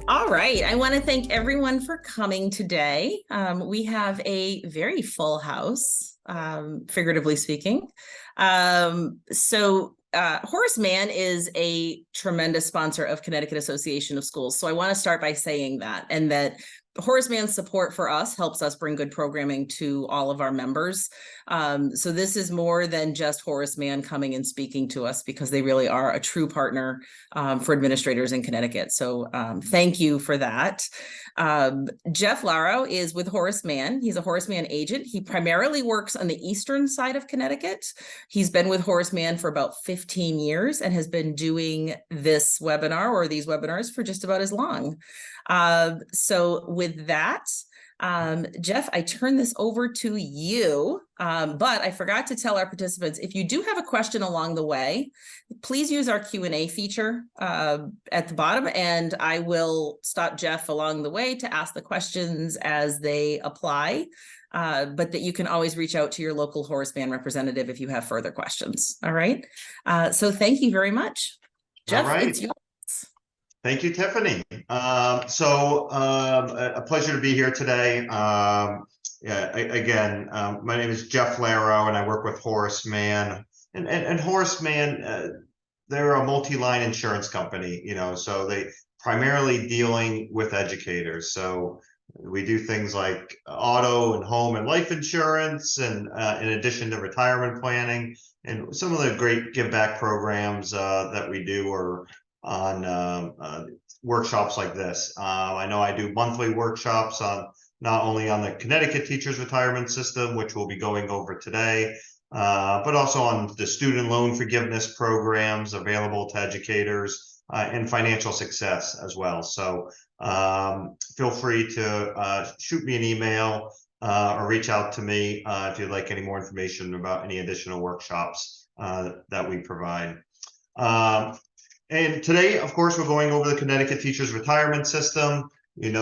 All right. I want to thank everyone for coming today. We have a very full house, figuratively speaking. Horace Mann is a tremendous sponsor of Connecticut Association of Schools. So I want to start by saying that, and that Horace Mann's support for us helps us bring good programming to all of our members. So this is more than just Horace Mann coming and speaking to us, because they really are a true partner for administrators in Connecticut. So thank you for that. Jeff Larrow is with Horace Mann. He's a Horace Mann agent. He primarily works on the eastern side of Connecticut. He's been with Horace Mann for about 15 years and has been doing this webinar or these webinars for just about as long. So with that, Jeff, I turn this over to you, but I forgot to tell our participants, if you do have a question along the way, please use our Q&A feature at the bottom, and I will stop Jeff along the way to ask the questions as they apply, but that you can always reach out to your local Horace Mann representative if you have further questions. All right. So thank you very much. Jeff, all right. It's yours. Thank you, Tiffany. A pleasure to be here today. My name is Jeff Larrow, and I work with Horace Mann. And Horace Mann, they're a multi-line insurance company, so they primarily dealing with educators. So we do things like auto and home and life insurance, and in addition to retirement planning. And some of the great give back programs that we do are on workshops like this. I know I do monthly workshops on not only on the Connecticut Teachers Retirement System, which we'll be going over today, but also on the student loan forgiveness programs available to educators and financial success as well. So feel free to shoot me an email or reach out to me if you'd like any more information about any additional workshops that we provide. And today, of course, we're going over the Connecticut Teachers Retirement System. Just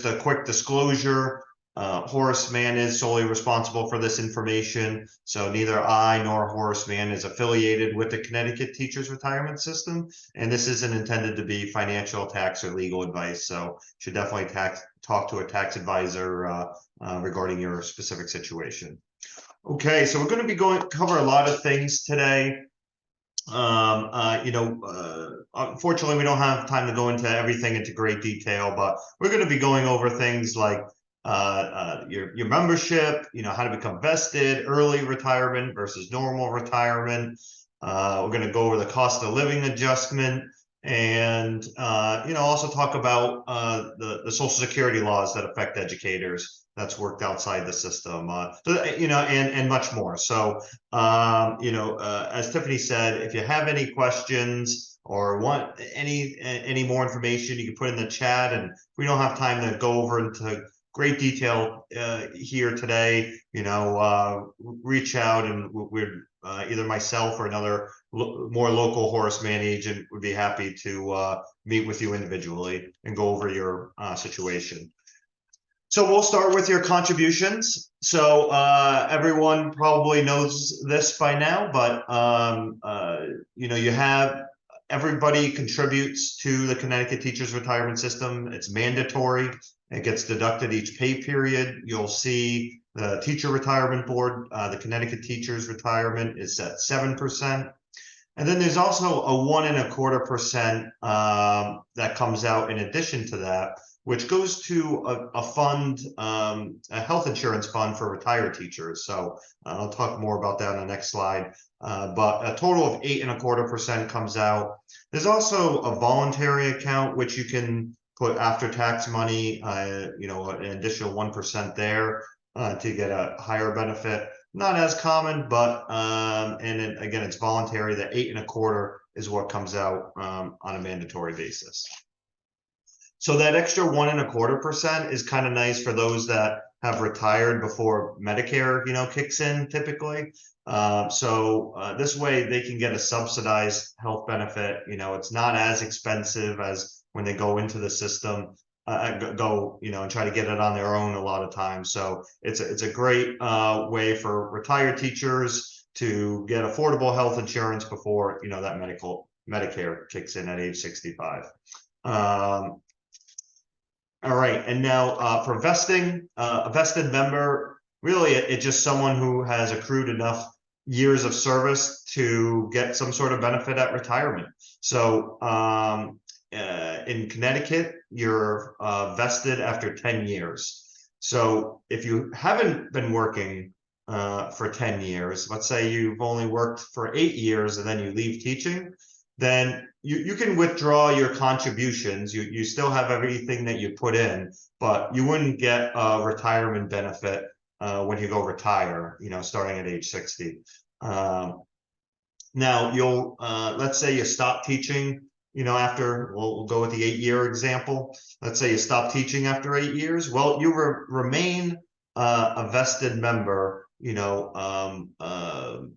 a quick disclosure, Horace Mann is solely responsible for this information. So neither I nor Horace Mann is affiliated with the Connecticut Teachers Retirement System. And this isn't intended to be financial, tax, or legal advice. So you should definitely talk to a tax advisor regarding your specific situation. Okay, so we're going to be cover a lot of things today. Unfortunately, we don't have time to go into everything into great detail, but we're going to be going over things like your membership, how to become vested, early retirement versus normal retirement. We're going to go over the cost of living adjustment, and also talk about the Social Security laws that affect educators that's worked outside the system, and much more. So, as Tiffany said, if you have any questions or want any more information, you can put in the chat. And if we don't have time to go over into great detail here today, reach out, and we're either myself or another more local Horace Mann agent would be happy to meet with you individually and go over your situation. So we'll start with your contributions. So everyone probably knows this by now, but you have everybody contributes to the Connecticut Teachers Retirement System. It's mandatory. It gets deducted each pay period. You'll see the Teacher Retirement Board, the Connecticut Teachers Retirement is at 7%. And then there's also a 1.25% that comes out in addition to that, which goes to a fund, a health insurance fund for retired teachers. So I'll talk more about that on the next slide. But a total of 8.25% comes out. There's also a voluntary account, which you can put after-tax money, an additional 1% there to get a higher benefit. Not as common, but again, it's voluntary. The 8.25% is what comes out on a mandatory basis. So that extra 1.25% is kind of nice for those that have retired before Medicare, kicks in typically. This way they can get a subsidized health benefit. It's not as expensive as when they go into the system, and try to get it on their own a lot of times. So it's a great way for retired teachers to get affordable health insurance before, that Medicare kicks in at age 65. All right, and now for vesting, a vested member, really it's just someone who has accrued enough years of service to get some sort of benefit at retirement. So in Connecticut, you're vested after 10 years. So if you haven't been working for 10 years, let's say you've only worked for 8 years and then you leave teaching, then you can withdraw your contributions. You still have everything that you put in, but you wouldn't get a retirement benefit when you go retire, starting at age 60. Now you'll, let's say you stop teaching, after, we'll go with the 8-year example. Let's say you stop teaching after 8 years. Well, you remain a vested member,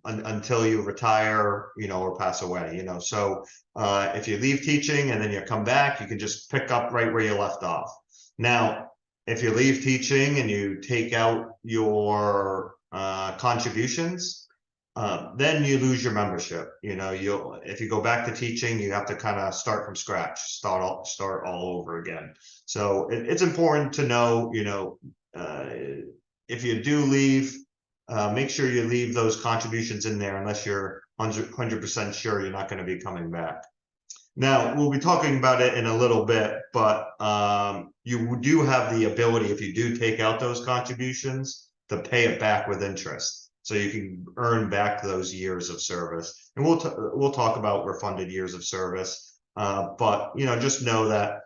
until you retire, or pass away, so if you leave teaching and then you come back, you can just pick up right where you left off. Now, if you leave teaching and you take out your contributions, then you lose your membership. If you go back to teaching, you have to kind of start from scratch, start all over again. So it's important to know, if you do leave, make sure you leave those contributions in there unless you're 100% sure you're not going to be coming back. Now, we'll be talking about it in a little bit, but you do have the ability, if you do take out those contributions, to pay it back with interest. So you can earn back those years of service. And we'll talk about refunded years of service. But, just know that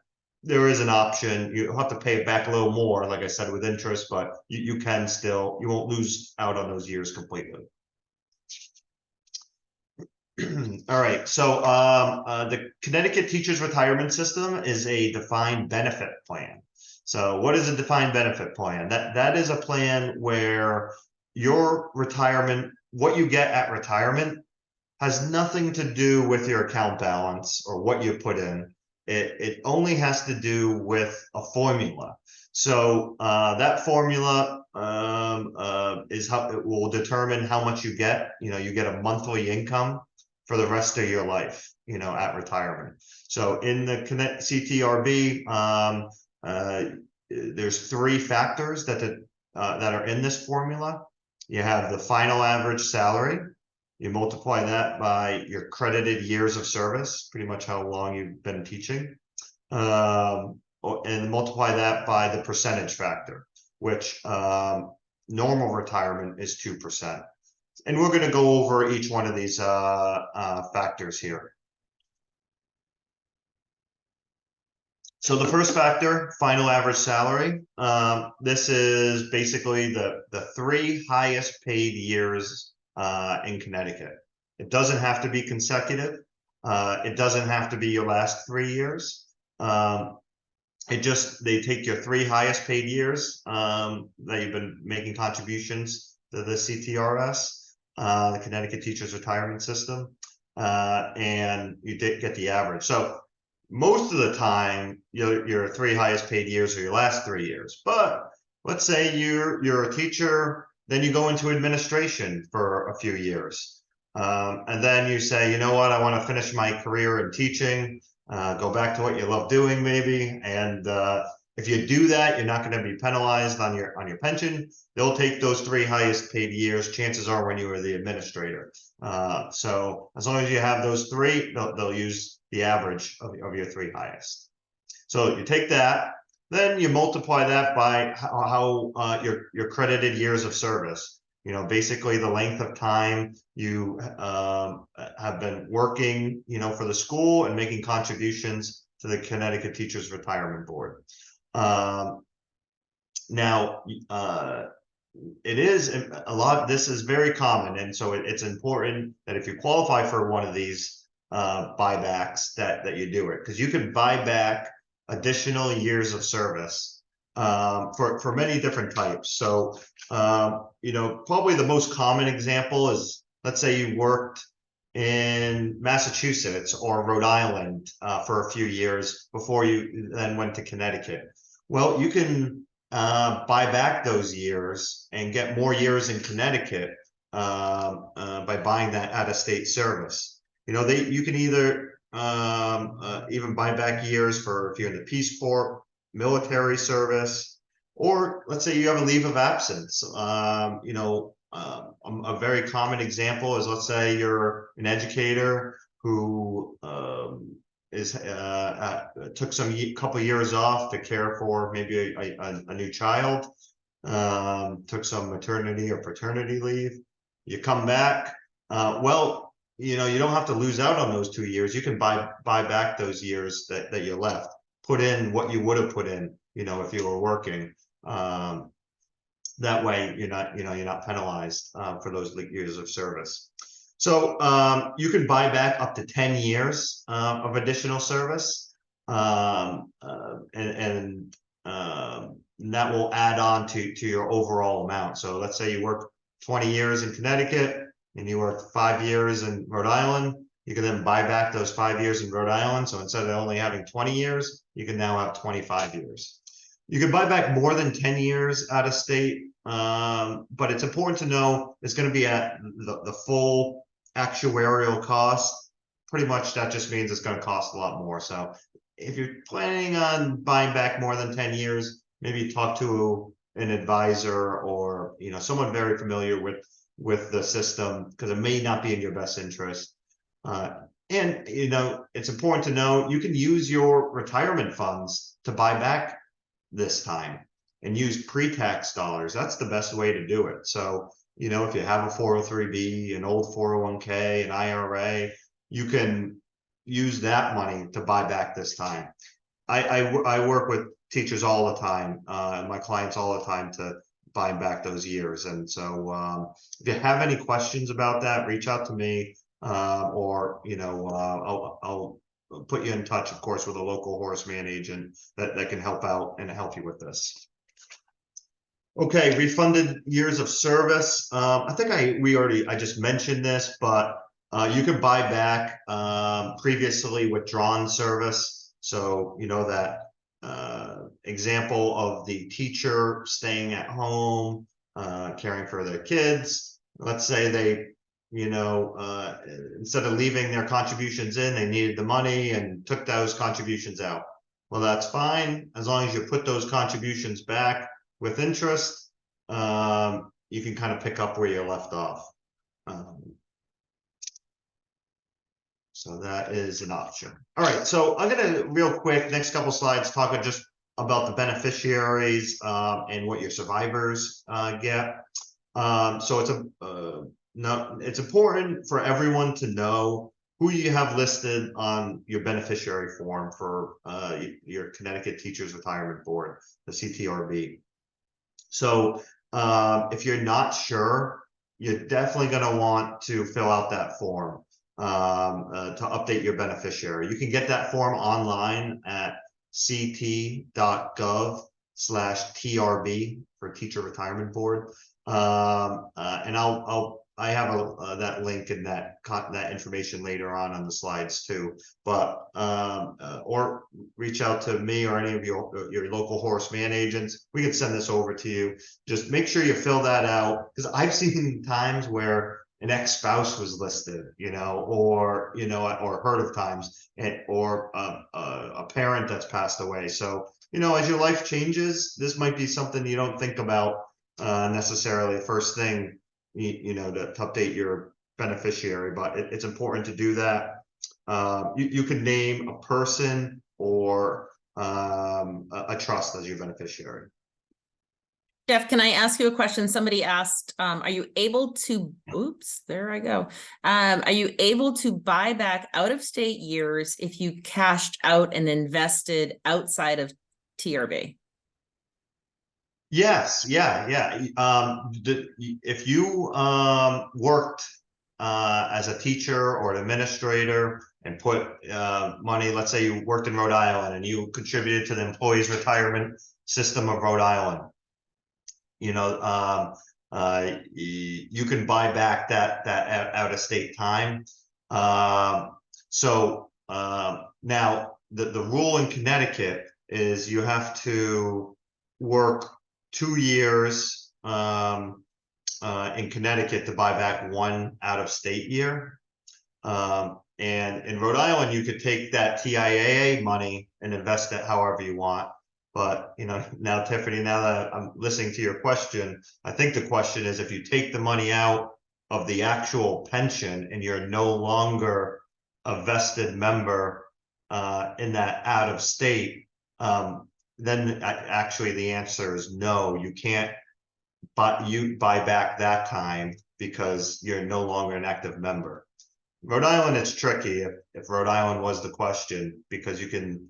there is an option. You'll have to pay it back a little more, like I said, with interest, but you can still, you won't lose out on those years completely. All right, so the Connecticut Teachers Retirement System is a defined benefit plan. So what is a defined benefit plan? That is a plan where your retirement, what you get at retirement, has nothing to do with your account balance or what you put in. It only has to do with a formula. So that formula is how it will determine how much you get. You get a monthly income for the rest of your life, at retirement. So in the CTRB, there's 3 factors that are in this formula. You have the final average salary. You multiply that by your credited years of service, pretty much how long you've been teaching, and multiply that by the percentage factor, which normal retirement is 2%. And we're going to go over each one of these factors here. So the first factor, final average salary, this is basically the 3 highest paid years in Connecticut. It doesn't have to be consecutive. It doesn't have to be your last 3 years. They take your 3 highest paid years that you've been making contributions to the CTRS, the Connecticut Teachers Retirement System, and you get the average. So most of the time, your 3 highest paid years are your last 3 years. But let's say you're a teacher, then you go into administration for a few years. And then you say, you know what, I want to finish my career in teaching, go back to what you love doing maybe. And if you do that, you're not going to be penalized on your pension. They'll take those 3 highest paid years, chances are, when you were the administrator. So as long as you have those 3, they'll use the average of your 3 highest. So you take that, then you multiply that by how your credited years of service. Basically the length of time you have been working, for the school and making contributions to the Connecticut Teachers Retirement Board. Now, it is a lot. This is very common, and so it's important that if you qualify for one of these buybacks, that you do it, because you can buy back additional years of service for many different types. So, probably the most common example is, let's say you worked in Massachusetts or Rhode Island for a few years before you then went to Connecticut. Well, you can buy back those years and get more years in Connecticut by buying that out-of-state service. you can either even buy back years for if you're in the Peace Corps, military service, or let's say you have a leave of absence. A very common example is, let's say you're an educator who took couple years off to care for maybe a new child, took some maternity or paternity leave. You come back, well, you don't have to lose out on those 2 years. You can buy back those years that you left, put in what you would have put in, if you were working. That way you're not penalized for those years of service. So you can buy back up to 10 years of additional service, and that will add on to your overall amount. So let's say you work 20 years in Connecticut and you work 5 years in Rhode Island. You can then buy back those 5 years in Rhode Island. So instead of only having 20 years, you can now have 25 years. You can buy back more than 10 years out of state, but it's important to know it's going to be at the full actuarial cost. Pretty much that just means it's going to cost a lot more. So if you're planning on buying back more than 10 years, maybe talk to an advisor or someone very familiar with the system, because it may not be in your best interest. And it's important to know you can use your retirement funds to buy back this time and use pre-tax dollars. That's the best way to do it. So if you have a 403b, an old 401k, an IRA, you can use that money to buy back this time. I work with teachers all the time, my clients all the time, to buy back those years. And so if you have any questions about that, reach out to me, or I'll put you in touch, of course, with a local Horace Mann agent that can help out and help you with this. Okay, refunded years of service. I think I just mentioned this, but you can buy back previously withdrawn service. So that example of the teacher staying at home, caring for their kids. Let's say they instead of leaving their contributions in, they needed the money and took those contributions out. Well, that's fine. As long as you put those contributions back with interest, you can kind of pick up where you left off. So that is an option. All right, so I'm gonna real quick, next couple slides, talk just about the beneficiaries and what your survivors get. So it's important for everyone to know who you have listed on your beneficiary form for your Connecticut Teachers Retirement Board, the CTRB. So if you're not sure, you're definitely going to want to fill out that form to update your beneficiary. You can get that form online at ct.gov/TRB for Teacher Retirement Board. And I have that link and that information later on the slides too. But or reach out to me or any of your local Horace Mann agents. We can send this over to you. Just make sure you fill that out, because I've seen times where an ex-spouse was listed, or heard of times, or a parent that's passed away. So as your life changes, this might be something you don't think about necessarily first thing, to update your beneficiary, but it's important to do that. You can name a person or a trust as your beneficiary. Jeff, can I ask you a question? Somebody asked, are you able to, there I go. Are you able to buy back out of state years if you cashed out and invested outside of TRB? Yes, yeah. If you worked as a teacher or an administrator and put money, let's say you worked in Rhode Island and you contributed to the employees retirement system of Rhode Island, you can buy back that out of state time. So now the rule in Connecticut is you have to work 2 years in Connecticut to buy back one out of state year. And in Rhode Island, you could take that TIAA money and invest it however you want. But, you know, now Tiffany, now that I'm listening to your question, I think the question is if you take the money out of the actual pension and you're no longer a vested member in that out of state, then actually the answer is no, you can't buy back that time because you're no longer an active member. Rhode Island, it's tricky if Rhode Island was the question, because you can,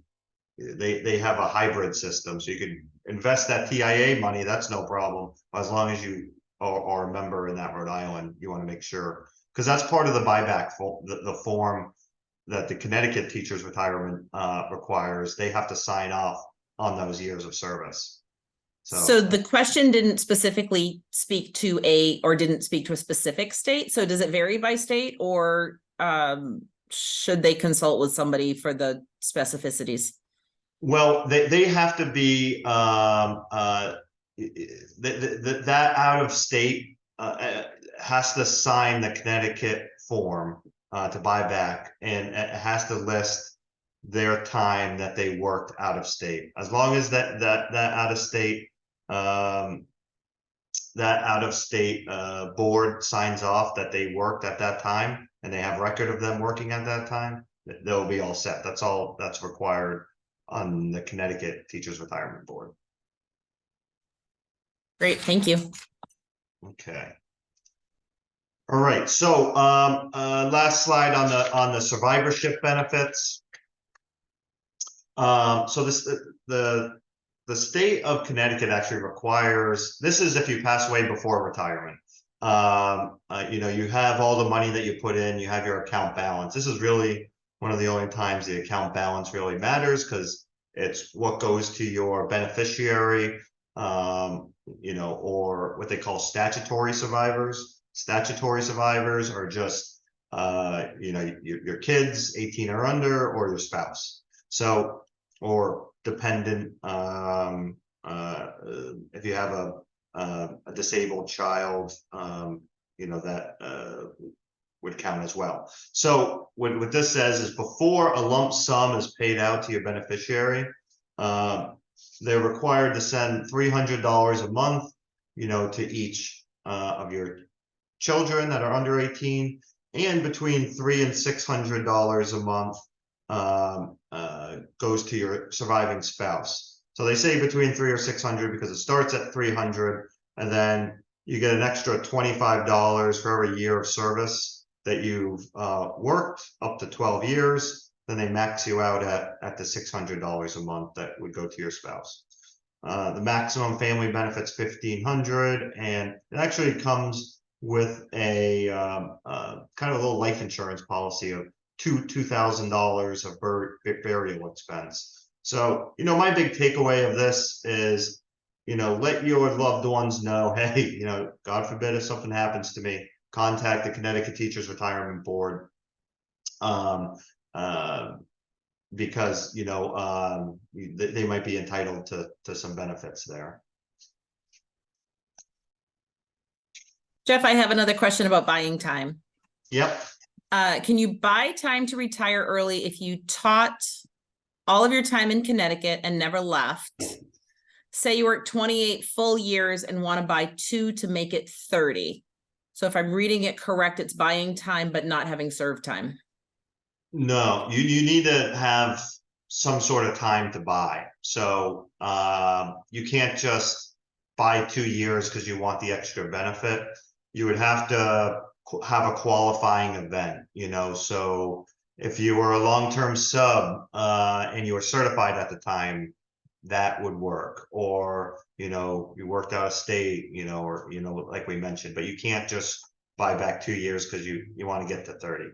they have a hybrid system, so you can invest that TIA money, that's no problem, as long as you are a member in that Rhode Island. You want to make sure, because that's part of the buyback, the form that the Connecticut teachers retirement requires. They have to sign off on those years of service. So the question didn't specifically speak to didn't speak to a specific state. So does it vary by state, or should they consult with somebody for the specificities? Well, they have to be that out of state has to sign the Connecticut form to buy back, and it has to list their time that they worked out of state. As long as that out of state board signs off that they worked at that time and they have record of them working at that time, they'll be all set. That's all that's required on the Connecticut Teachers Retirement Board. Great, thank you. Okay. All right, so last slide on the survivorship benefits. So the state of Connecticut actually requires, this is if you pass away before retirement. You know, you have all the money that you put in, you have your account balance. This is really one of the only times the account balance really matters, because it's what goes to your beneficiary, you know, or what they call statutory survivors. Statutory survivors are just, you know, your kids 18 or under, or your spouse. So, or dependent, if you have a disabled child, you know, that would count as well. So what this says is before a lump sum is paid out to your beneficiary, they're required to send $300 a month, you know, to each of your children that are under 18, and between $300 and $600 a month goes to your surviving spouse. So they say between $300 or $600 because it starts at $300, and then you get an extra $25 for every year of service that you've worked up to 12 years. Then they max you out at the $600 a month that would go to your spouse. The maximum family benefits $1,500, and it actually comes with a kind of a little life insurance policy of $2,000 of burial expense. So, you know, my big takeaway of this is, you know, let your loved ones know, hey, you know, God forbid if something happens to me, contact the Connecticut Teachers Retirement Board, because, you know, they might be entitled to some benefits there. Jeff, I have another question about buying time. Yep. Can you buy time to retire early if you taught all of your time in Connecticut and never left? Say you work 28 full years and want to buy 2 to make it 30. So if I'm reading it correct, it's buying time but not having served time. No, you need to have some sort of time to buy. So you can't just buy 2 years because you want the extra benefit. You would have to have a qualifying event, you know. So if you were a long-term sub and you were certified at the time, that would work. Or, you know, you worked out of state, you know, or, you know, like we mentioned, but you can't just buy back 2 years because you want to get to 30.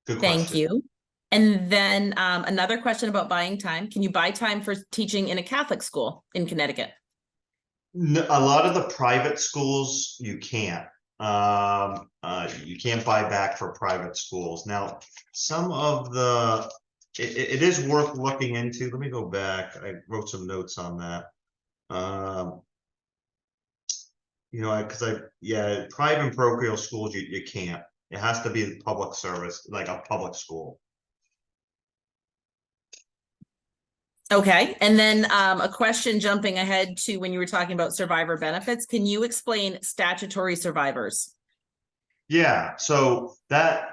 Good question. Thank you. And then another question about buying time. Can you buy time for teaching in a Catholic school in Connecticut? No, a lot of the private schools you can't. You can't buy back for private schools. Now, some of the it is worth looking into. Let me go back. I wrote some notes on that. You know, because private and parochial schools you can't. It has to be public service, like a public school. Okay, and then a question jumping ahead to when you were talking about survivor benefits. Can you explain statutory survivors? Yeah, so that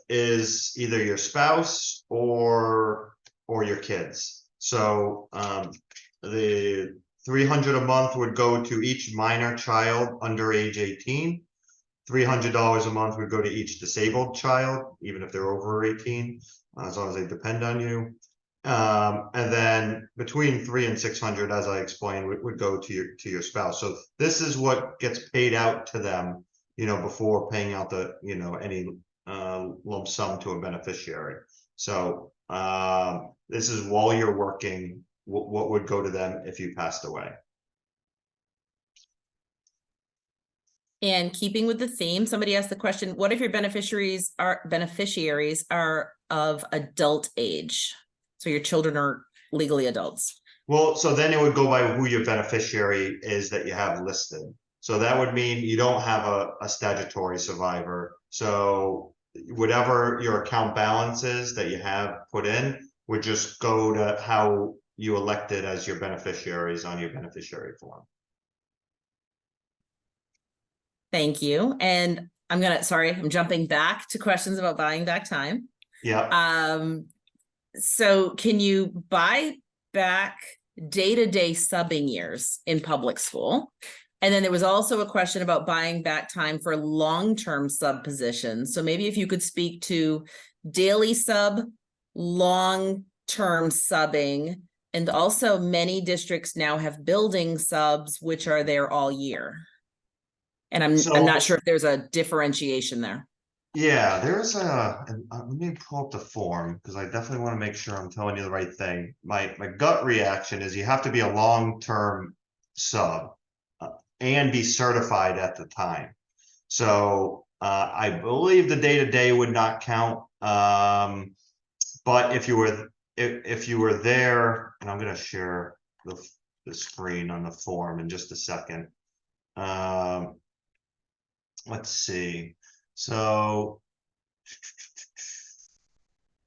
is either your spouse or your kids. So the 300 a month would go to each minor child under age 18. $300 a month would go to each disabled child, even if they're over 18, as long as they depend on you. And then between 300 and 600, as I explained, would go to your spouse. So this is what gets paid out to them, before paying out the, any lump sum to a beneficiary. So this is while you're working, what would go to them if you passed away. And keeping with the theme, somebody asked the question, what if your beneficiaries are of adult age? So your children are legally adults. Well, so then it would go by who your beneficiary is that you have listed. So that would mean you don't have a statutory survivor. So whatever your account balance is that you have put in would just go to how you elected as your beneficiaries on your beneficiary form. Thank you. And I'm jumping back to questions about buying back time. Yeah. So can you buy back day-to-day subbing years in public school? And then there was also a question about buying back time for long-term sub positions. So maybe if you could speak to daily sub, long-term subbing, and also many districts now have building subs, which are there all year. And I'm not sure if there's a differentiation there. Yeah, there's let me pull up the form because I definitely want to make sure I'm telling you the right thing. My gut reaction is you have to be a long-term sub and be certified at the time. So I believe the day-to-day would not count. But if you were there, and I'm going to share the screen on the form in just a second. Let's see. So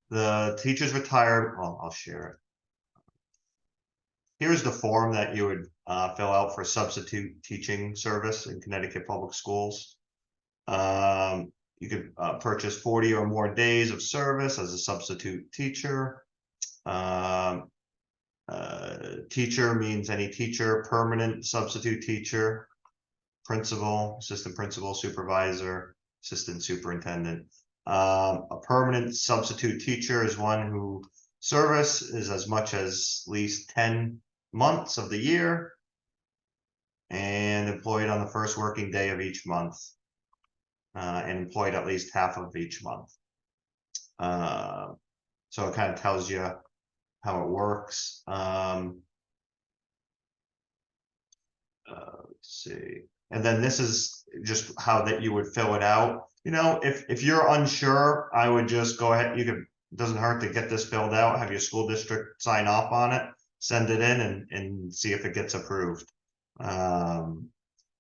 the teacher's retired. Well, I'll share it. Here's the form that you would fill out for substitute teaching service in Connecticut public schools. You could purchase 40 or more days of service as a substitute teacher. Teacher means any teacher, permanent substitute teacher, principal, assistant principal, supervisor, assistant superintendent. A permanent substitute teacher is one who service is as much as at least 10 months of the year and employed on the first working day of each month and employed at least half of each month. So it kind of tells you how it works. Let's see. And then this is just how that you would fill it out. If you're unsure, I would just go ahead. It doesn't hurt to get this filled out, have your school district sign off on it, send it in and see if it gets approved. But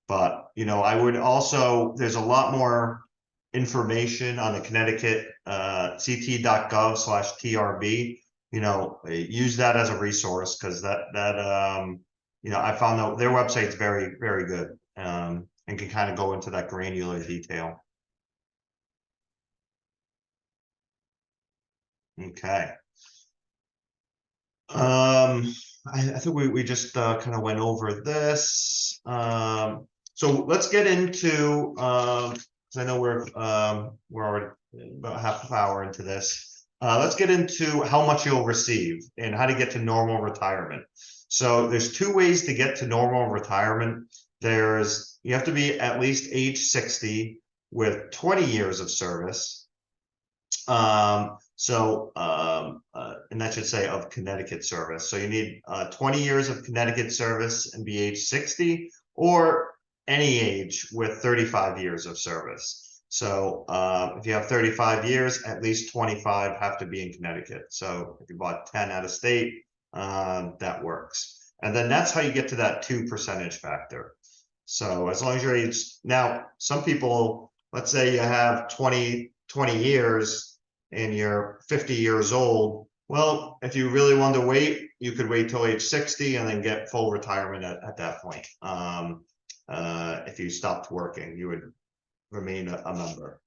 I would also, there's a lot more information on the Connecticut ct.gov/TRB. Use that as a resource because that I found that their website's very, very good and can kind of go into that granular detail. Okay. I think we just kind of went over this. So let's get into because I know we're already about half an hour into this. Let's get into how much you'll receive and how to get to normal retirement. So there's two ways to get to normal retirement. You have to be at least age 60 with 20 years of service. And that should say of Connecticut service. So you need 20 years of Connecticut service and be age 60 or any age with 35 years of service. So if you have 35 years, at least 25 have to be in Connecticut. So if you bought 10 out of state, that works. And then that's how you get to that 2% factor. So as long as you're age, now some people let's say you have 20 years and you're 50 years old. Well, if you really wanted to wait, you could wait till age 60 and then get full retirement at that point. If you stopped working, you would remain a member.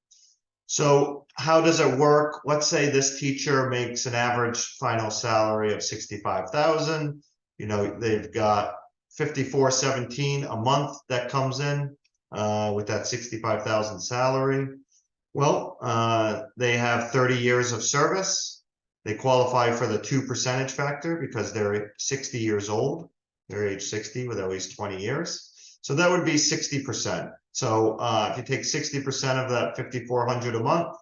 So how does it work? Let's say this teacher makes an average final salary of 65,000. You know, they've got 5417 a month that comes in with that 65,000 salary. Well, they have 30 years of service. They qualify for the 2% factor because they're 60 years old. They're age 60 with at least 20 years. So that would be 60%. So if you take 60% of that 5,400 a month,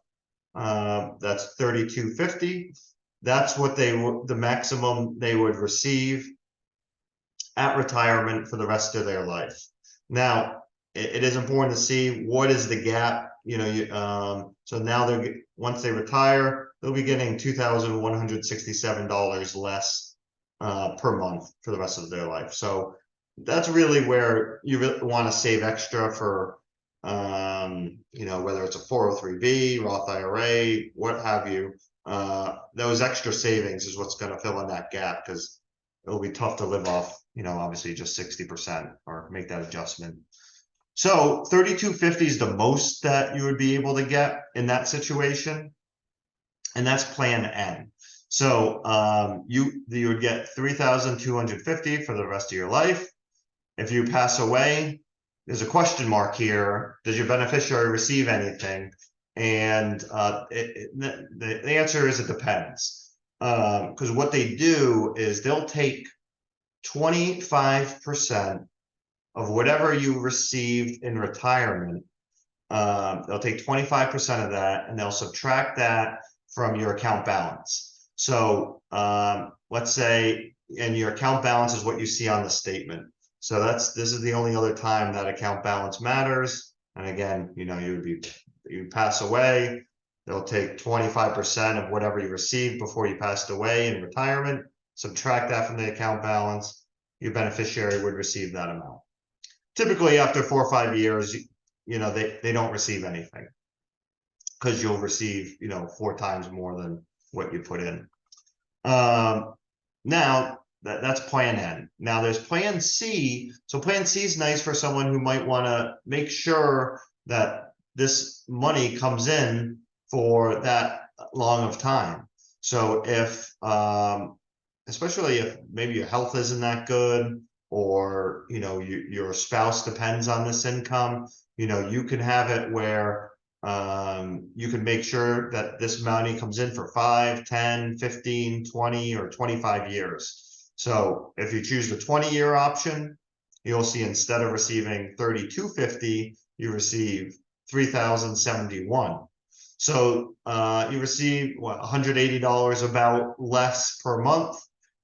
that's 3,250. That's what the maximum they would receive at retirement for the rest of their life. Now, it is important to see what is the gap. You know, so now once they retire, they'll be getting $2,167 less per month for the rest of their life. So that's really where you really want to save extra for, you know, whether it's a 403B, Roth IRA, what have you. Those extra savings is what's going to fill in that gap, because it'll be tough to live off, you know, obviously just 60% or make that adjustment. So 3,250 is the most that you would be able to get in that situation. And that's plan N. So you would get 3,250 for the rest of your life. If you pass away, there's a question mark here. Does your beneficiary receive anything? And the answer is it depends. Because what they do is they'll take 25% of whatever you received in retirement. They'll take 25% of that and they'll subtract that from your account balance. So let's say, and your account balance is what you see on the statement. So this is the only other time that account balance matters. And again, you know, you pass away, they'll take 25% of whatever you received before you passed away in retirement, subtract that from the account balance, your beneficiary would receive that amount. Typically after 4 or 5 years, you know, they don't receive anything, because you'll receive, you know, 4 times more than what you put in. Now that's plan N. Now there's plan C. So plan C is nice for someone who might want to make sure that this money comes in for that long of time. So if, especially if maybe your health isn't that good, or, you know, your spouse depends on this income, you know, you can have it where you can make sure that this money comes in for 5, 10, 15, 20, or 25 years. So if you choose the 20-year option, you'll see instead of receiving 3,250, you receive 3,071. So you receive what, $180 about less per month.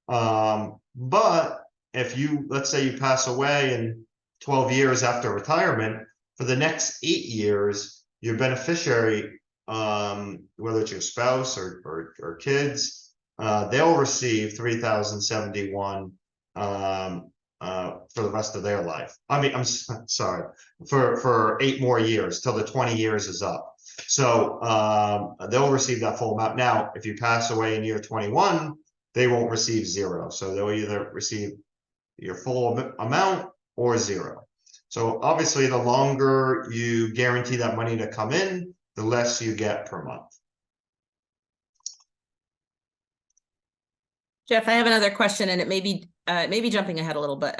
But if you, let's say you pass away in 12 years after retirement, for the next 8 years, your beneficiary, whether it's your spouse or kids, they'll receive 3,071 for the rest of their life. I mean, I'm sorry, for 8 more years till the 20 years is up. So they'll receive that full amount. Now, if you pass away in year 21, they won't receive 0. So they'll either receive your full amount or 0. So obviously, the longer you guarantee that money to come in, the less you get per month. Jeff, I have another question, and it may be jumping ahead a little, but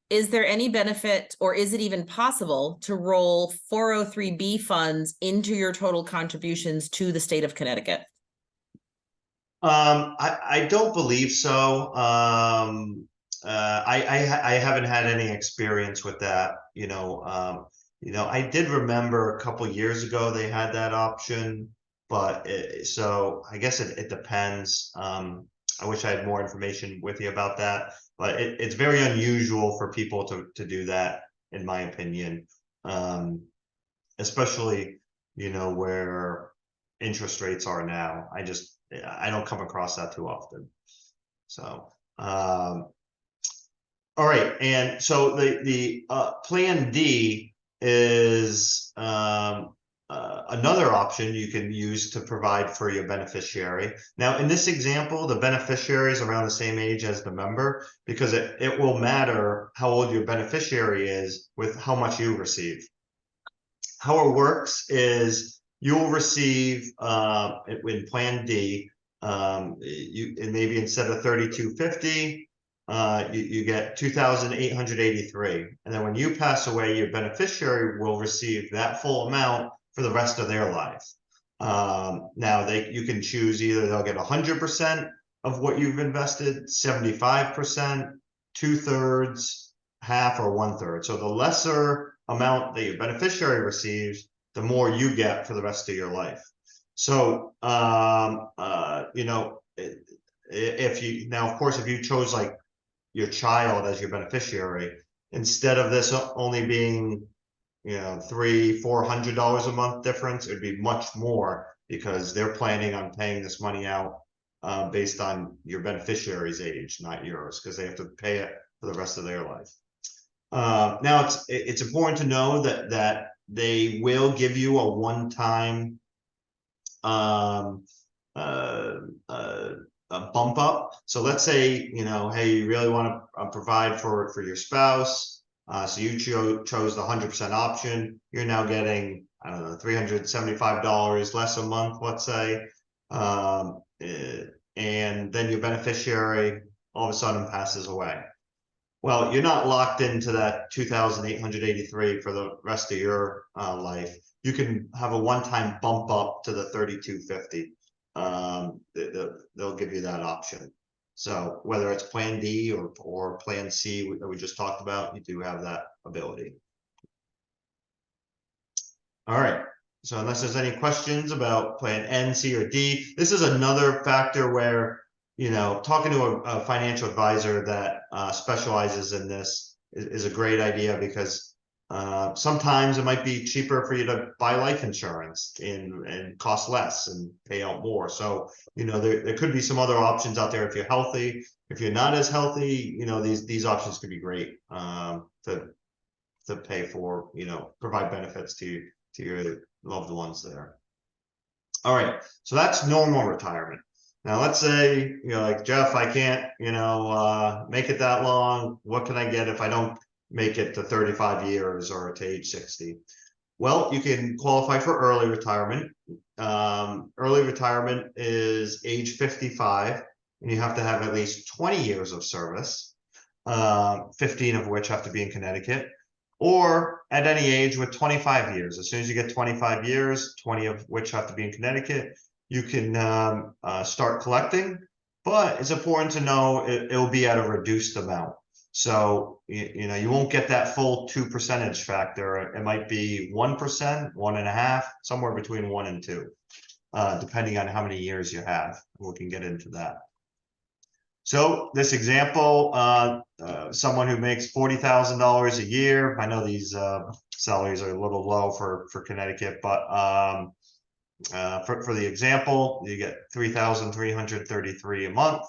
is there any benefit, or is it even possible to roll 403B funds into your total contributions to the state of Connecticut? I don't believe so. I haven't had any experience with that. You know, I did remember a couple years ago they had that option, but so I guess it depends. I wish I had more information with you about that, but it's very unusual for people to do that, in my opinion, especially, you know, where interest rates are now. I don't come across that too often. So, all right. And so the plan D is another option you can use to provide for your beneficiary. Now, in this example, the beneficiary is around the same age as the member, because it will matter how old your beneficiary is with how much you receive. How it works is you'll receive in Plan D, and maybe instead of 3,250, you get 2,883, and then when you pass away, your beneficiary will receive that full amount for the rest of their life. Now you can choose, either they'll get 100% of what you've invested, 75%, 2/3, half, or 1/3. So the lesser amount that your beneficiary receives, the more you get for the rest of your life. So you know, if you, now of course, if you chose like your child as your beneficiary, instead of this only being, you know, $300-400 a month difference, it'd be much more, because they're planning on paying this money out based on your beneficiary's age, not yours, because they have to pay it for the rest of their life. Now it's important to know that they will give you a one-time a bump up. So let's say, you know, hey, you really want to provide for your spouse, so you chose the 100% option. You're now getting, I don't know, $375 less a month, let's say, and then your beneficiary all of a sudden passes away. Well, you're not locked into that 2,883 for the rest of your life. You can have a one-time bump up to the 3,250. They'll give you that option. So whether it's Plan D or Plan C that we just talked about, you do have that ability. All right. So unless there's any questions about Plan N, C, or D, this is another factor where, you know, talking to a financial advisor that specializes in this is a great idea, because sometimes it might be cheaper for you to buy life insurance and cost less and pay out more. So, you know, there could be some other options out there if you're healthy. If you're not as healthy, you know, these options could be great to pay for, you know, provide benefits to your loved ones there. All right, so that's normal retirement. Now, let's say, you know, like Jeff, I can't, you know, make it that long. What can I get if I don't make it to 35 years or to age 60? Well, you can qualify for early retirement. Early retirement is age 55, and you have to have at least 20 years of service, 15 of which have to be in Connecticut, or at any age with 25 years. As soon as you get 25 years, 20 of which have to be in Connecticut, you can start collecting, but it's important to know it'll be at a reduced amount. So, you know, you won't get that full 2% factor. It might be 1%, 1.5%, somewhere between 1 and 2, depending on how many years you have. We can get into that. So this example, someone who makes $40,000 a year. I know these salaries are a little low for Connecticut, but for the example, you get $3,333 a month.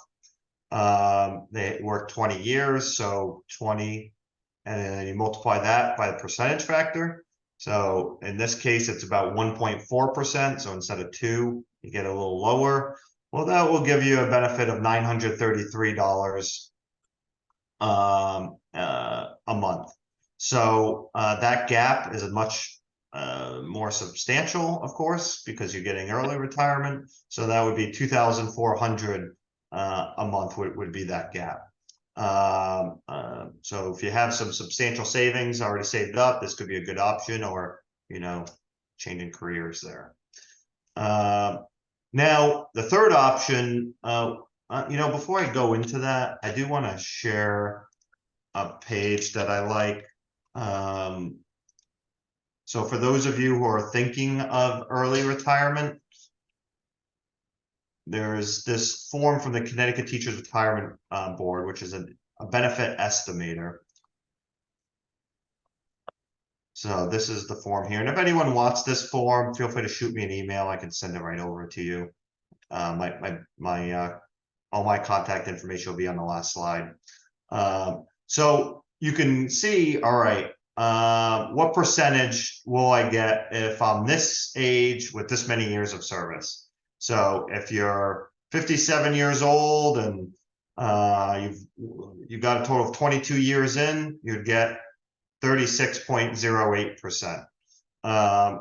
They work 20 years, so 20, and then you multiply that by the percentage factor. So in this case, it's about 1.4%. So instead of 2, you get a little lower. Well, that will give you a benefit of $933 a month. So that gap is a much more substantial, of course, because you're getting early retirement. So that would be $2,400 a month would be that gap. So if you have some substantial savings already saved up, this could be a good option, or, you know, changing careers there. Now, the third option, you know, before I go into that, I do want to share a page that I like. So for those of you who are thinking of early retirement, there's this form from the Connecticut Teachers Retirement Board, which is a benefit estimator. So this is the form here. And if anyone wants this form, feel free to shoot me an email. I can send it right over to you. All my contact information will be on the last slide. So you can see, all right, what percentage will I get if I'm this age with this many years of service? So if you're 57 years old and you've got a total of 22 years in, you'd get 36.08%.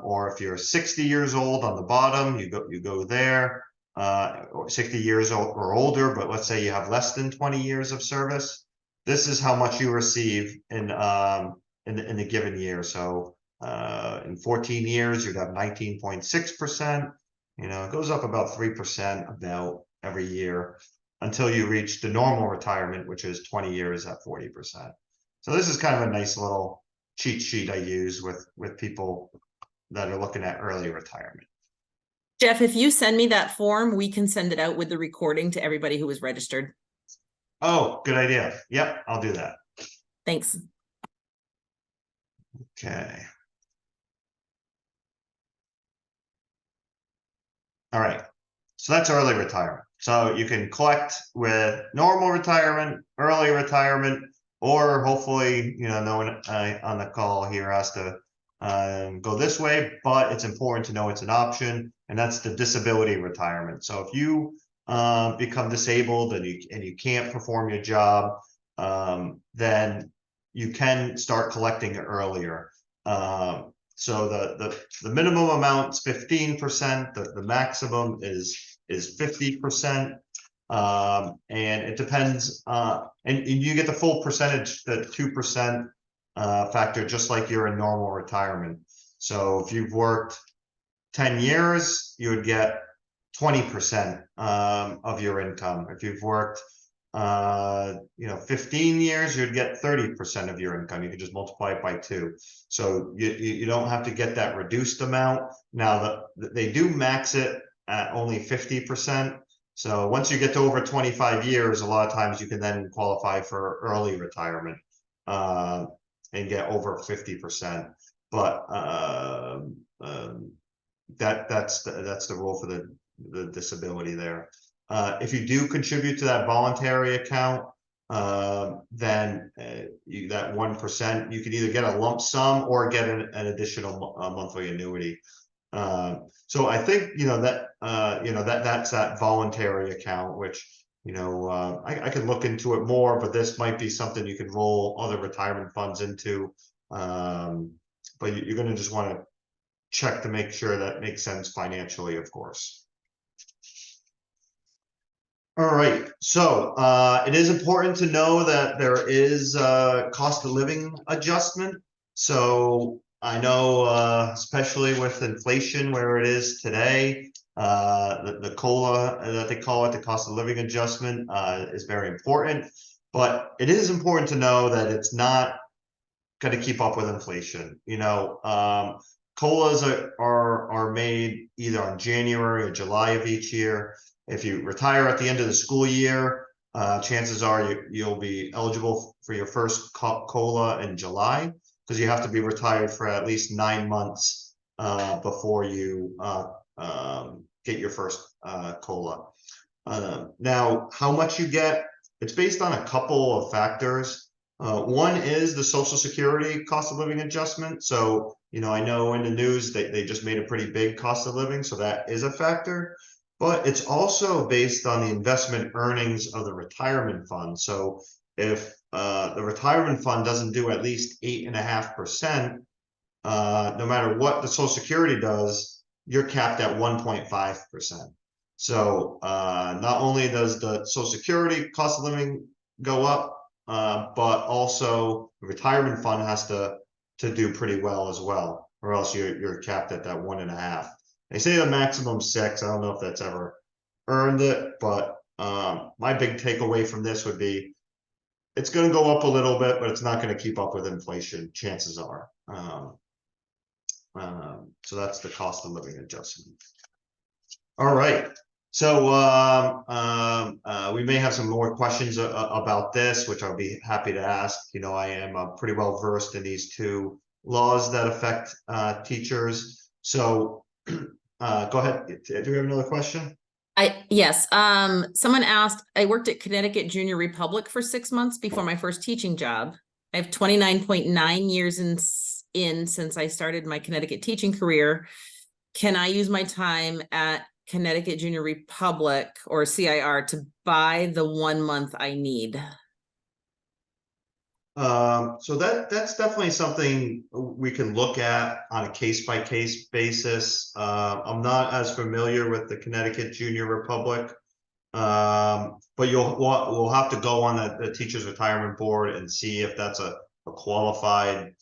Or if you're 60 years old on the bottom, you go there, or 60 years old or older, but let's say you have less than 20 years of service. This is how much you receive in the given year. So in 14 years, you'd have 19.6%. You know, it goes up about 3% about every year until you reach the normal retirement, which is 20 years at 40%. So this is kind of a nice little cheat sheet I use with people that are looking at early retirement. Jeff, if you send me that form, we can send it out with the recording to everybody who was registered. Oh, good idea. Yep, I'll do that. Thanks. Okay. All right. So that's early retirement. So you can collect with normal retirement, early retirement, or hopefully, you know, no one on the call here has to go this way, but it's important to know it's an option, and that's the disability retirement. So if you become disabled and you can't perform your job, then you can start collecting earlier. So the minimum amount's 15%, the maximum is 50%. And it depends, and you get the full percentage, the 2% factor, just like you're in normal retirement. So if you've worked 10 years, you would get 20% of your income. If you've worked 15 years, you'd get 30% of your income. You can just multiply it by 2. So you don't have to get that reduced amount. Now they do max it at only 50%. So once you get to over 25 years, a lot of times you can then qualify for early retirement and get over 50%. But that's the rule for the disability there. If you do contribute to that voluntary account, then that 1%, you can either get a lump sum or get an additional monthly annuity. So I think that's that voluntary account, which I could look into it more, but this might be something you could roll other retirement funds into. But you're going to just want to check to make sure that makes sense financially, of course. All right, so it is important to know that there is a cost of living adjustment. So I know, especially with inflation where it is today, the COLA that they call it, the cost of living adjustment, is very important. But it is important to know that it's not going to keep up with inflation. COLAs are made either on January or July of each year. If you retire at the end of the school year, chances are you'll be eligible for your first COLA in July, because you have to be retired for at least 9 months before you get your first COLA. Now, how much you get, it's based on a couple of factors. One is the Social Security cost of living adjustment. So, I know in the news they just made a pretty big cost of living, so that is a factor. But it's also based on the investment earnings of the retirement fund. So if the retirement fund doesn't do at least 8.5%, no matter what the Social Security does, you're capped at 1.5%. So not only does the Social Security cost of living go up, but also the retirement fund has to do pretty well as well, or else you're capped at that 1.5%. They say the maximum 6. I don't know if that's ever earned it, but my big takeaway from this would be it's going to go up a little bit, but it's not going to keep up with inflation, chances are. So that's the cost of living adjustment. All right. So we may have some more questions about this, which I'll be happy to ask. I am pretty well versed in these two laws that affect teachers. So go ahead. Do we have another question? Yes. Someone asked, I worked at Connecticut Junior Republic for 6 months before my first teaching job. I have 29.9 years in since I started my Connecticut teaching career. Can I use my time at Connecticut Junior Republic or CIR to buy the 1 month I need? So that's definitely something we can look at on a case-by-case basis. I'm not as familiar with the Connecticut Junior Republic, but we'll have to go on the Teachers Retirement Board and see if that's a qualified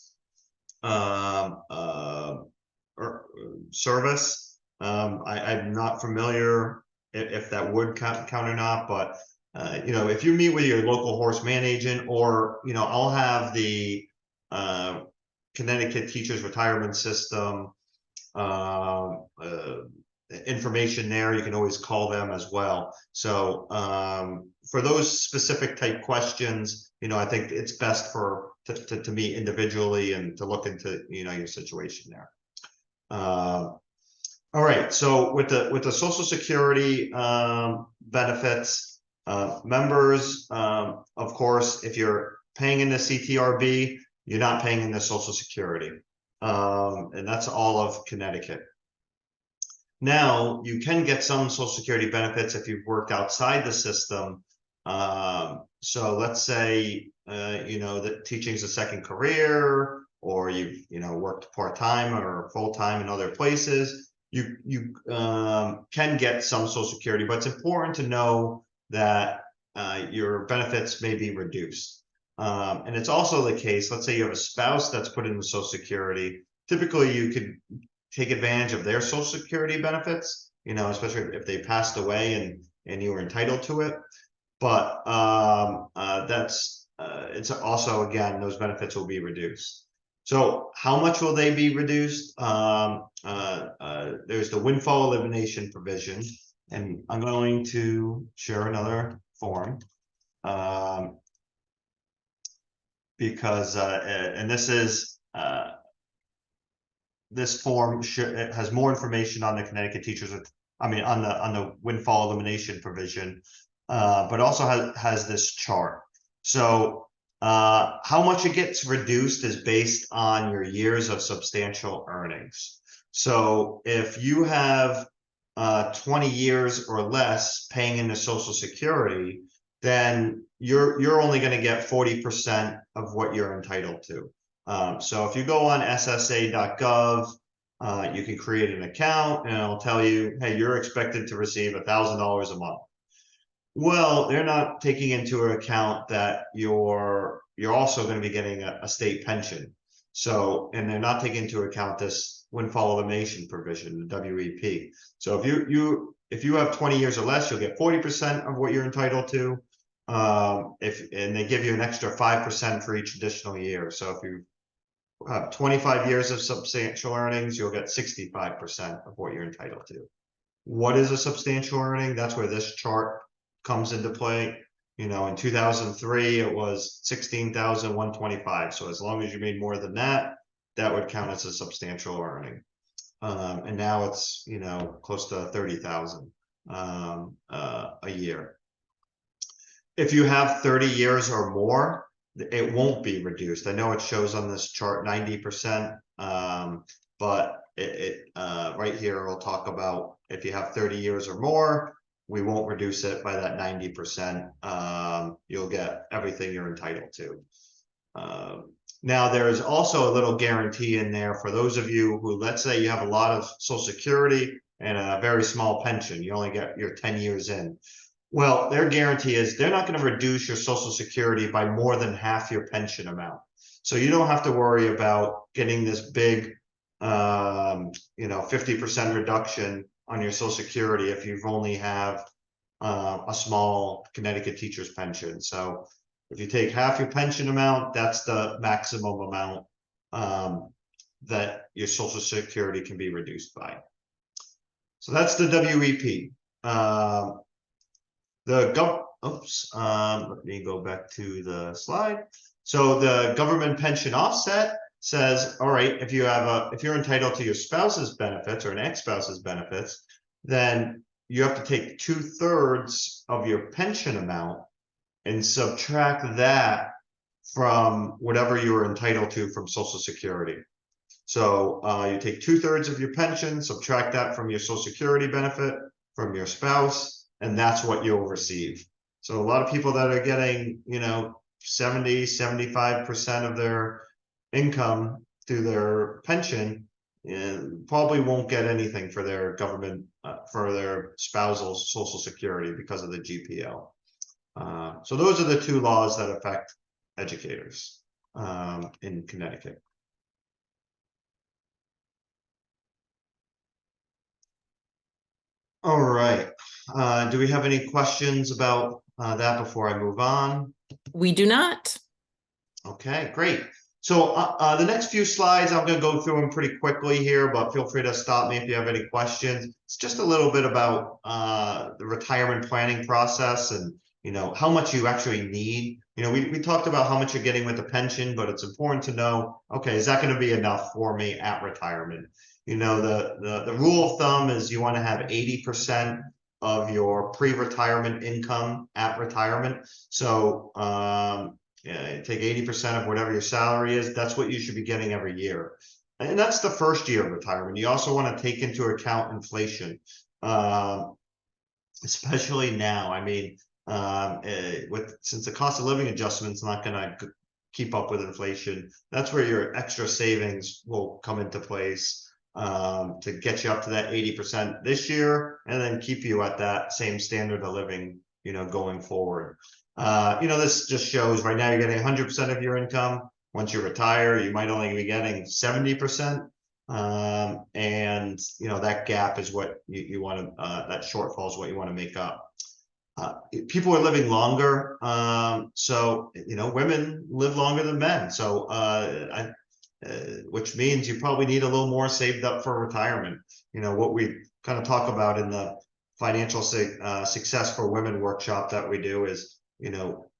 service. I'm not familiar if that would count or not, but if you meet with your local Horace Mann agent, or I'll have the Connecticut Teachers Retirement System information there. You can always call them as well. So for those specific type questions, I think it's best to meet individually and to look into your situation there. All right, so with the Social Security benefits, members, of course, if you're paying into CTRB, you're not paying into Social Security, and that's all of Connecticut. Now, you can get some Social Security benefits if you've worked outside the system. So let's say, that teaching is a second career, or you've, worked part-time or full-time in other places. You can get some Social Security, but it's important to know that your benefits may be reduced. And it's also the case, let's say you have a spouse that's put into Social Security. Typically, you could take advantage of their Social Security benefits, especially if they passed away and you were entitled to it. But it's also, again, those benefits will be reduced. So how much will they be reduced? There's the windfall elimination provision, and I'm going to share another form because, and this is, this form it has more information on the Connecticut teachers, on the windfall elimination provision, but also has this chart. So how much it gets reduced is based on your years of substantial earnings. So if you have 20 years or less paying into Social Security, then you're only going to get 40% of what you're entitled to. So if you go on ssa.gov, you can create an account and it'll tell you, hey, you're expected to receive $1,000 a month. Well, they're not taking into account that you're also going to be getting a state pension. So, and they're not taking into account this windfall elimination provision, the WEP. So if you have 20 years or less, you'll get 40% of what you're entitled to. And they give you an extra 5% for each additional year. So if you have 25 years of substantial earnings, you'll get 65% of what you're entitled to. What is a substantial earning? That's where this chart comes into play. In 2003, it was 16,125. So as long as you made more than that, that would count as a substantial earning. And now it's, close to 30,000 a year. If you have 30 years or more, it won't be reduced. I know it shows on this chart 90%, but it right here we'll talk about if you have 30 years or more, we won't reduce it by that 90%. You'll get everything you're entitled to. Now there is also a little guarantee in there for those of you who, let's say you have a lot of Social Security and a very small pension, you only get your 10 years in. Well, their guarantee is they're not going to reduce your Social Security by more than half your pension amount. So you don't have to worry about getting this big, 50% reduction on your Social Security if you've only have a small Connecticut teacher's pension. So if you take half your pension amount, that's the maximum amount that your Social Security can be reduced by. So that's the WEP. Let me go back to the slide. So the government pension offset says, all right, if you're entitled to your spouse's benefits or an ex-spouse's benefits, then you have to take 2/3 of your pension amount and subtract that from whatever you were entitled to from Social Security. So you take 2/3 of your pension, subtract that from your Social Security benefit, from your spouse, and that's what you'll receive. So a lot of people that are getting, 70, 75% of their income through their pension, and probably won't get anything for their government, for their spousal Social Security because of the GPL. So those are the two laws that affect educators in Connecticut. All right. Do we have any questions about that before I move on? We do not. Okay, great. So the next few slides, I'm going to go through them pretty quickly here, but feel free to stop me if you have any questions. It's just a little bit about the retirement planning process and, how much you actually need. We talked about how much you're getting with the pension, but it's important to know, okay, is that going to be enough for me at retirement? The rule of thumb is you want to have 80% of your pre-retirement income at retirement. So take 80% of whatever your salary is. That's what you should be getting every year. And that's the first year of retirement. You also want to take into account inflation, especially now. I mean, since the cost of living adjustment is not going to keep up with inflation, that's where your extra savings will come into place to get you up to that 80% this year, and then keep you at that same standard of living, going forward. This just shows right now you're getting 100% of your income. Once you retire, you might only be getting 70%. And that gap is what you want to, that shortfall is what you want to make up. People are living longer. So, women live longer than men. So, which means you probably need a little more saved up for retirement. What we kind of talk about in the financial success for women workshop that we do is, you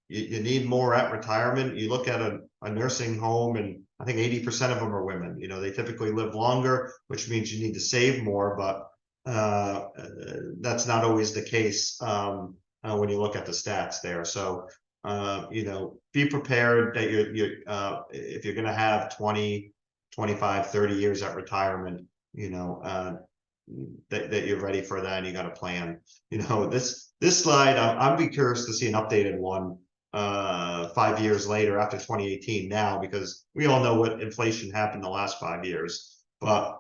need more at retirement. You look at a nursing home, and I think 80% of them are women. They typically live longer, which means you need to save more, but that's not always the case when you look at the stats there. So, be prepared that if you're going to have 20, 25, 30 years at retirement, that you're ready for that and you got a plan. This slide, I'd be curious to see an updated one 5 years later after 2018 now, because we all know what inflation happened the last 5 years. But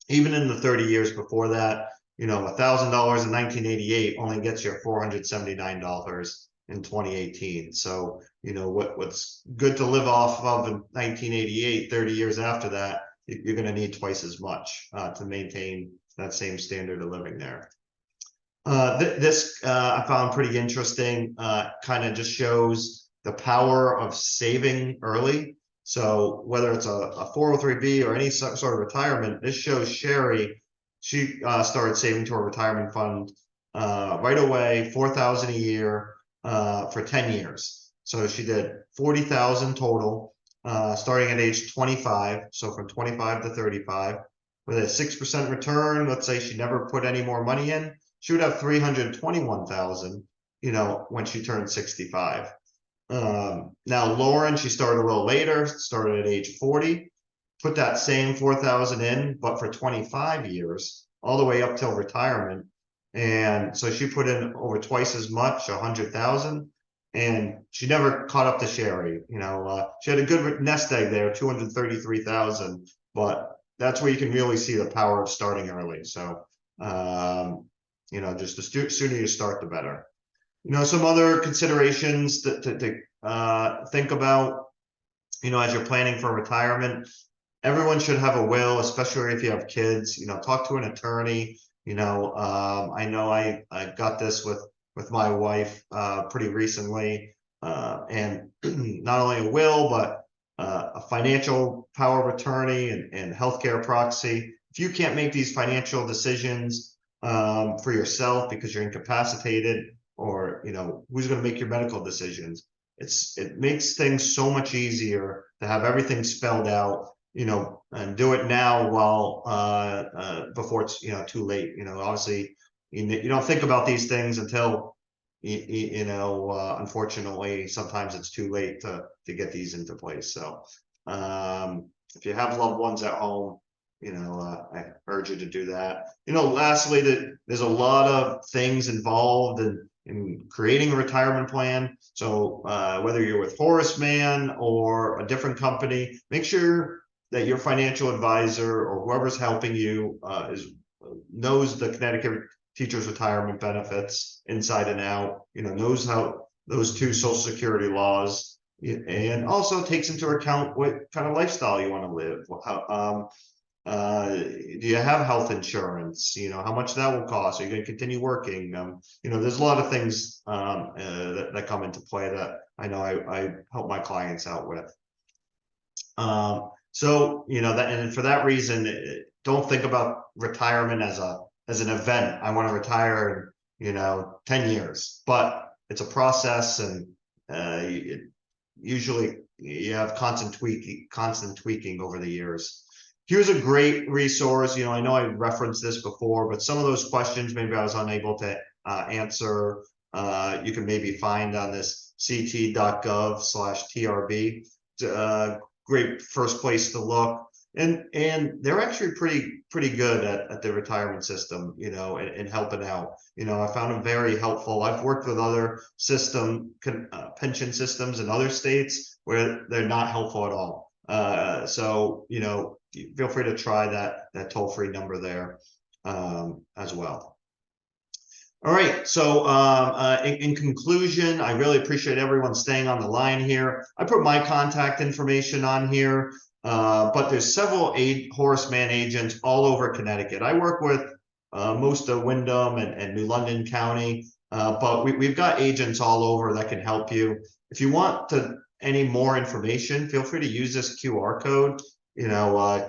even in the 30 years before that, $1,000 in 1988 only gets you $479 in 2018. So, what's good to live off of in 1988, 30 years after that, you're going to need twice as much to maintain that same standard of living there. This I found pretty interesting. Kind of just shows the power of saving early. So whether it's a 403B or any sort of retirement, this shows Sherry. She started saving to her retirement fund right away, $4,000 a year for 10 years. So she did 40,000 total, starting at age 25. So from 25 to 35, with a 6% return. Let's say she never put any more money in, she would have 321,000. When she turned 65. Now Lauren, she started a little later, started at age 40, put that same 4,000 in, but for 25 years, all the way up till retirement. And so she put in over twice as much, 100,000, and she never caught up to Sherry. She had a good nest egg there, 233,000, but that's where you can really see the power of starting early. So, just the sooner you start, the better. Some other considerations to think about, as you're planning for retirement. Everyone should have a will, especially if you have kids. Talk to an attorney. I know I got this with my wife pretty recently, and not only a will, but a financial power of attorney and healthcare proxy. If you can't make these financial decisions for yourself because you're incapacitated, or who's going to make your medical decisions, it makes things so much easier to have everything spelled out, and do it now while before it's too late. Obviously you don't think about these things until unfortunately, sometimes it's too late to get these into place. So if you have loved ones at home, I urge you to do that. Lastly, there's a lot of things involved in creating a retirement plan. So whether you're with Horace Mann or a different company, make sure that your financial advisor or whoever's helping you knows the Connecticut teachers' retirement benefits inside and out, knows how those two Social Security laws, and also takes into account what kind of lifestyle you want to live. Do you have health insurance? How much that will cost? Are you going to continue working? There's a lot of things that come into play that I know I help my clients out with. So that, and for that reason, don't think about retirement as an event. I want to retire in 10 years, but it's a process, and usually you have constant tweaking over the years. Here's a great resource. I know I referenced this before, but some of those questions maybe I was unable to answer. You can maybe find on this ct.gov/TRB. Great first place to look, and they're actually pretty good at the retirement system, and helping out. I found them very helpful. I've worked with other pension systems in other states where they're not helpful at all. So feel free to try that toll-free number there as well. All right, so in conclusion, I really appreciate everyone staying on the line here. I put my contact information on here, but there's several Horace Mann agents all over Connecticut. I work with most of Windham and New London County, but we've got agents all over that can help you. If you want any more information, feel free to use this QR code.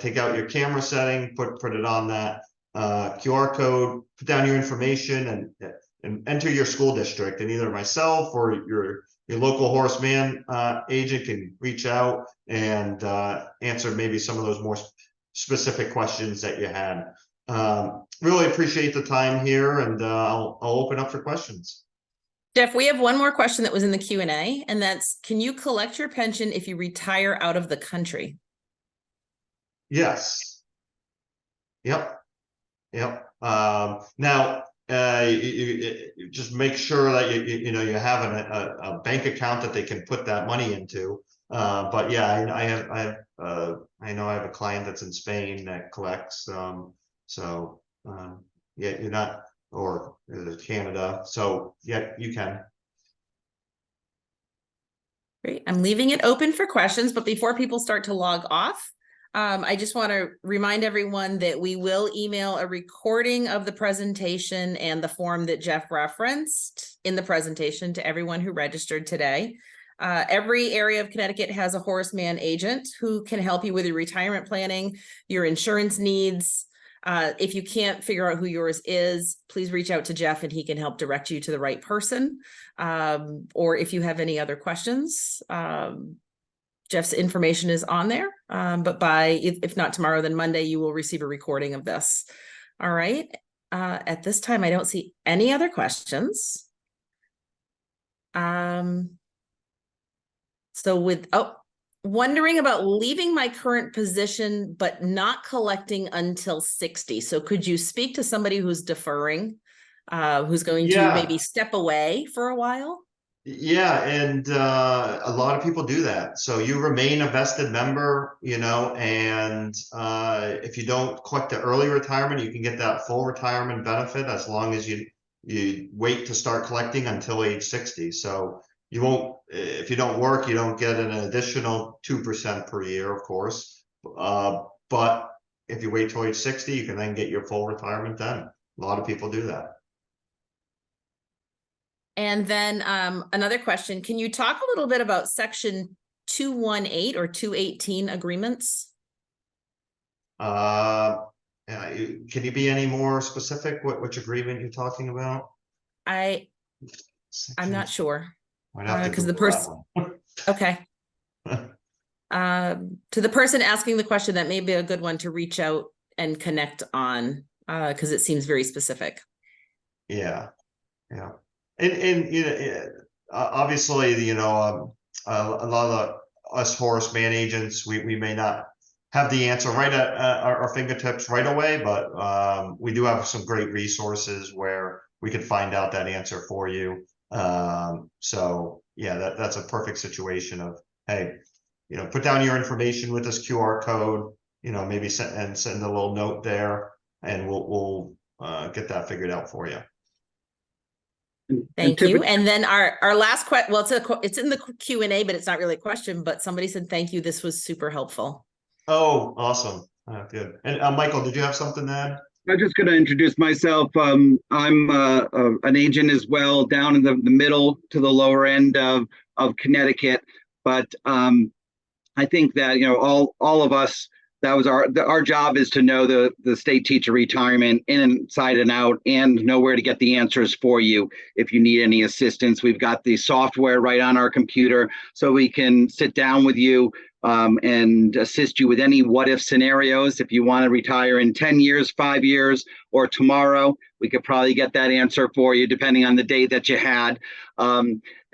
Take out your camera setting, put it on that QR code, put down your information, and enter your school district, and either myself or your local Horace Mann agent can reach out and answer maybe some of those more specific questions that you had. Really appreciate the time here, and I'll open up for questions. Jeff, we have one more question that was in the Q&A, and that's, can you collect your pension if you retire out of the country? Yes. Yep. Now, you just make sure that you have a bank account that they can put that money into. But yeah, I know I have a client that's in Spain that collects. So yeah, you're not, or Canada. So yeah, you can. Great. I'm leaving it open for questions, but before people start to log off, I just want to remind everyone that we will email a recording of the presentation and the form that Jeff referenced in the presentation to everyone who registered today. Every area of Connecticut has a Horace Mann agent who can help you with your retirement planning, your insurance needs. If you can't figure out who yours is, please reach out to Jeff and he can help direct you to the right person. Or if you have any other questions, Jeff's information is on there, but if not tomorrow, then Monday, you will receive a recording of this. All right. At this time, I don't see any other questions. So wondering about leaving my current position, but not collecting until 60. So could you speak to somebody who's deferring, who's going to maybe step away for a while? Yeah, and a lot of people do that. So you remain a vested member, and if you don't collect the early retirement, you can get that full retirement benefit as long as you wait to start collecting until age 60. So you won't, if you don't work, you don't get an additional 2% per year, of course. But if you wait till age 60, you can then get your full retirement then. A lot of people do that. And then another question, can you talk a little bit about section 218 or 218 agreements? Can you be any more specific? Which agreement you're talking about? I'm not sure. Because the person, okay. To the person asking the question, that may be a good one to reach out and connect on, because it seems very specific. Yeah. And you know, obviously, you know, a lot of us Horace Mann agents, we may not have the answer right at our fingertips right away, but we do have some great resources where we can find out that answer for you. So yeah, that's a perfect situation of, hey, you know, put down your information with this QR code, you know, maybe send a little note there, and we'll get that figured out for you. Thank you. And then our last question, well, it's in the Q&A, but it's not really a question, but somebody said, thank you. This was super helpful. Oh, awesome. Good. And Michael, did you have something to add? I'm just going to introduce myself. I'm an agent as well, down in the middle to the lower end of Connecticut. But I think that, you know, all of us, that was our job is to know the state teacher retirement inside and out, and know where to get the answers for you if you need any assistance. We've got the software right on our computer, so we can sit down with you and assist you with any what if scenarios. If you want to retire in 10 years, 5 years, or tomorrow, we could probably get that answer for you depending on the date that you had.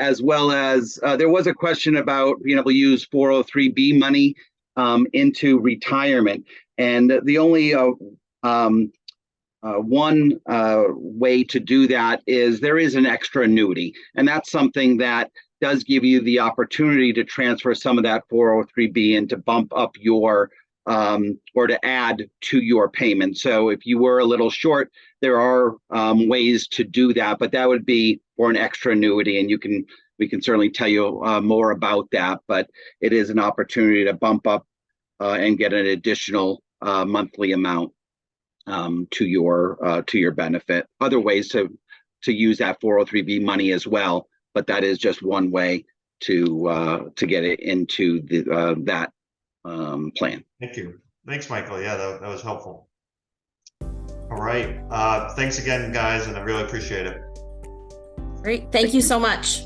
As well as there was a question about, you know, we'll use 403B money into retirement. And the only one way to do that is there is an extra annuity. And that's something that does give you the opportunity to transfer some of that 403B and to bump up your or to add to your payment. So if you were a little short, there are ways to do that, but that would be for an extra annuity, and we can certainly tell you more about that. But it is an opportunity to bump up and get an additional monthly amount to your benefit. Other ways to use that 403B money as well, but that is just one way to get it into that plan. Thank you. Thanks, Michael. Yeah, that was helpful. All right. Thanks again, guys, and I really appreciate it. Great. Thank you so much.